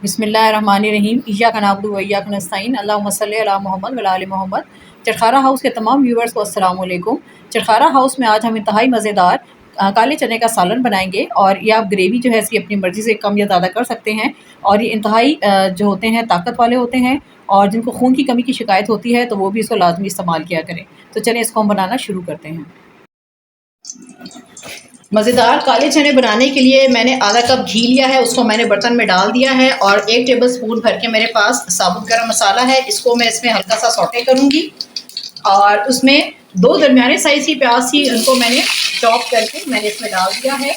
बिस्मिल्लाहिर्रहमानिर्रहीम इय्याका नअबुदु व इय्याका नस्तईन अल्लाहुम्मा सल्लि अला मोहम्मद व आलि मोहम्मद। चरखारा हाउस के तमाम व्यूअर्स को अस्सलाम वालेकुम। चरखारा हाउस में आज हम इंतहाई मज़ेदार काले चने का सालन बनाएंगे और ये आप ग्रेवी जो है इसकी अपनी मर्ज़ी से कम या ज़्यादा कर सकते हैं। और ये इंतहाई जो होते हैं ताकत वाले होते हैं और जिनको खून की कमी की शिकायत होती है तो वो भी इसको लाजमी इस्तेमाल किया करें। तो चलिए इसको हम बनाना शुरू करते हैं। मज़ेदार काले चने बनाने के लिए मैंने आधा कप घी लिया है, उसको मैंने बर्तन में डाल दिया है और 1 टेबलस्पून भर के मेरे पास साबुत गरम मसाला है। इसको मैं इसमें हल्का सा सौटे करूँगी और उसमें 2 दरमियाने साइज़ की प्याज थी, उनको मैंने चॉप करके मैंने इसमें डाल दिया है।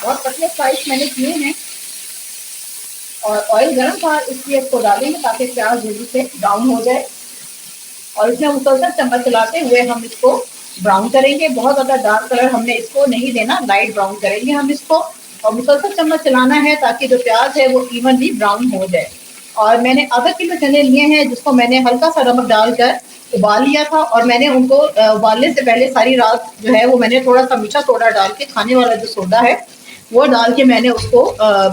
बहुत पतले स्लाइस मैंने किए हैं और ऑयल गर्म था इसलिए इसको डालेंगे ताकि प्याज जल्दी से ब्राउन हो जाए। और इसमें मुसलसल चम्मच चलाते हुए हम इसको ब्राउन करेंगे। बहुत ज़्यादा डार्क कलर हमने इसको नहीं देना, लाइट ब्राउन करेंगे हम इसको। और मुसलसल चम्मच चलाना है ताकि जो प्याज है वो इवनली ब्राउन हो जाए। और मैंने आधा किलो चने लिए हैं जिसको मैंने हल्का सा नमक डालकर उबाल लिया था और मैंने उनको उबालने से पहले सारी रात जो है वो मैंने थोड़ा सा मीठा सोडा डाल के, खाने वाला जो सोडा है वो डाल के मैंने उसको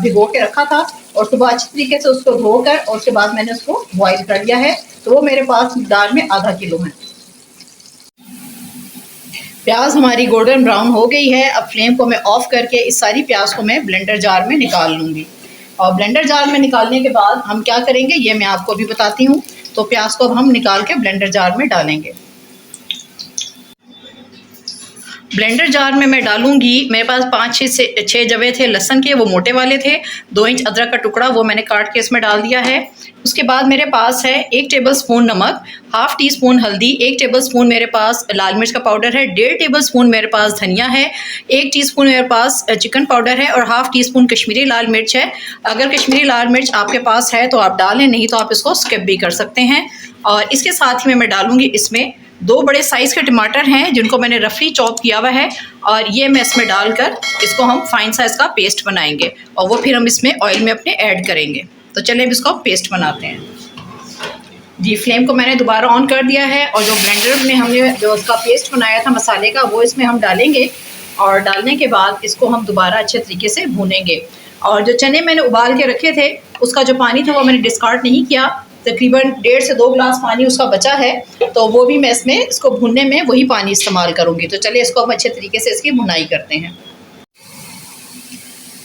भिगो के रखा था और सुबह अच्छी तरीके से उसको धोकर और उसके बाद मैंने उसको बॉईल कर लिया है। तो वो मेरे पास दाल में आधा किलो है। प्याज हमारी गोल्डन ब्राउन हो गई है। अब फ्लेम को मैं ऑफ करके इस सारी प्याज को मैं ब्लेंडर जार में निकाल लूँगी। और ब्लेंडर जार में निकालने के बाद हम क्या करेंगे ये मैं आपको भी बताती हूँ। तो प्याज को अब हम निकाल के ब्लेंडर जार में डालेंगे। ब्लेंडर जार में मैं डालूंगी, मेरे पास 5 से 6 जवे थे लहसुन के, वो मोटे वाले थे। 2 इंच अदरक का टुकड़ा वो मैंने काट के इसमें डाल दिया है। उसके बाद मेरे पास है 1 टेबलस्पून नमक, हाफ़ टी स्पून हल्दी, 1 टेबलस्पून मेरे पास लाल मिर्च का पाउडर है, 1.5 टेबलस्पून मेरे पास धनिया है, 1 टीस्पून मेरे पास चिकन पाउडर है और हाफ़ टी स्पून कश्मीरी लाल मिर्च है। अगर कश्मीरी लाल मिर्च आपके पास है तो आप डालें, नहीं तो आप इसको स्किप भी कर सकते हैं। और इसके साथ ही मैं डालूँगी इसमें 2 बड़े साइज़ के टमाटर हैं जिनको मैंने रफली चॉप किया हुआ है और ये मैं इसमें डालकर इसको हम फाइन साइज़ का पेस्ट बनाएंगे और वो फिर हम इसमें ऑयल में अपने ऐड करेंगे। तो चलिए अब इसको पेस्ट बनाते हैं। जी, फ्लेम को मैंने दोबारा ऑन कर दिया है और जो ब्लेंडर में हमने जो उसका पेस्ट बनाया था मसाले का वो इसमें हम डालेंगे और डालने के बाद इसको हम दोबारा अच्छे तरीके से भूनेंगे। और जो चने मैंने उबाल के रखे थे उसका जो पानी था वो मैंने डिस्कार्ड नहीं किया, तकरीबन 1.5 से 2 गिलास पानी उसका बचा है, तो वो भी मैं इसमें इसको भूनने में वही पानी इस्तेमाल करूँगी। तो चलिए इसको हम अच्छे तरीके से इसकी भुनाई करते हैं।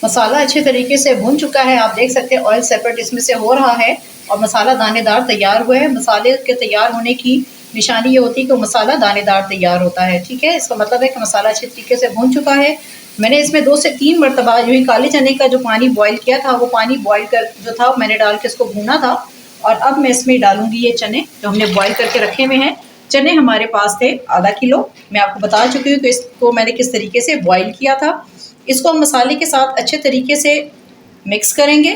मसाला अच्छे तरीके से भुन चुका है, आप देख सकते हैं ऑयल सेपरेट इसमें से हो रहा है और मसाला दानेदार तैयार हुआ है। मसाले के तैयार होने की निशानी ये होती है कि मसाला दानेदार तैयार होता है, ठीक है। इसका मतलब है कि मसाला अच्छे तरीके से भुन चुका है। मैंने इसमें 2 से 3 मरतबा जो ही काले चने का जो पानी बॉयल किया था वो पानी बॉयल कर जो था मैंने डाल के इसको भूना था। और अब मैं इसमें डालूंगी ये चने जो हमने बॉईल करके रखे हुए हैं। चने हमारे पास थे आधा किलो, मैं आपको बता चुकी हूँ कि इसको मैंने किस तरीके से बॉईल किया था। इसको हम मसाले के साथ अच्छे तरीके से मिक्स करेंगे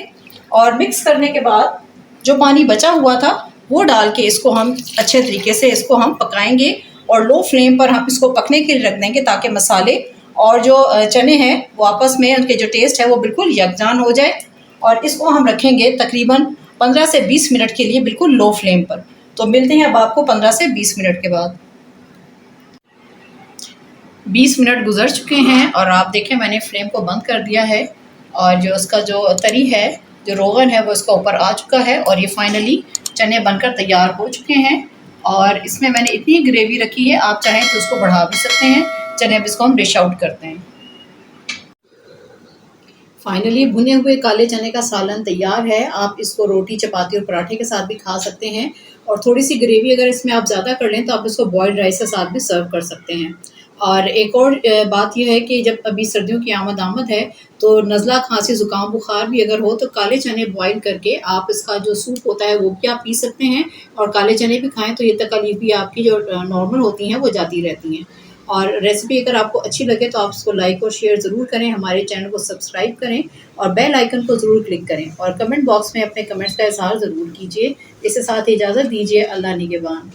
और मिक्स करने के बाद जो पानी बचा हुआ था वो डाल के इसको हम अच्छे तरीके से इसको हम पकाएंगे और लो फ्लेम पर हम इसको पकने के लिए रख देंगे ताकि मसाले और जो चने हैं वो आपस में उनके जो टेस्ट है वो बिल्कुल यकजान हो जाए। और इसको हम रखेंगे तकरीबन 15 से 20 मिनट के लिए बिल्कुल लो फ्लेम पर। तो मिलते हैं अब आपको 15 से 20 मिनट के बाद। 20 मिनट गुजर चुके हैं और आप देखें मैंने फ्लेम को बंद कर दिया है और जो उसका जो तरी है, जो रोगन है वो इसका ऊपर आ चुका है और ये फाइनली चने बनकर तैयार हो चुके हैं। और इसमें मैंने इतनी ग्रेवी रखी है, आप चाहें तो उसको बढ़ा भी सकते हैं। चलिए अब इसको हम डिश आउट करते हैं। फाइनली भुने हुए काले चने का सालन तैयार है। आप इसको रोटी, चपाती और पराठे के साथ भी खा सकते हैं और थोड़ी सी ग्रेवी अगर इसमें आप ज़्यादा कर लें तो आप इसको बॉयल्ड राइस के साथ भी सर्व कर सकते हैं। और एक और बात यह है कि जब अभी सर्दियों की आमद है तो नज़ला, खांसी, ज़ुकाम, बुखार भी अगर हो तो काले चने बॉईल करके आप इसका जो सूप होता है वो भी आप पी सकते हैं और काले चने भी खाएँ तो ये तकलीफ भी आपकी जो नॉर्मल होती हैं वो जाती रहती हैं। और रेसिपी अगर आपको अच्छी लगे तो आप इसको लाइक और शेयर ज़रूर करें, हमारे चैनल को सब्सक्राइब करें और बेल आइकन को ज़रूर क्लिक करें और कमेंट बॉक्स में अपने कमेंट्स का इज़हार ज़रूर कीजिए। इसके साथ इजाज़त दीजिए। अल्लाह निगहबान।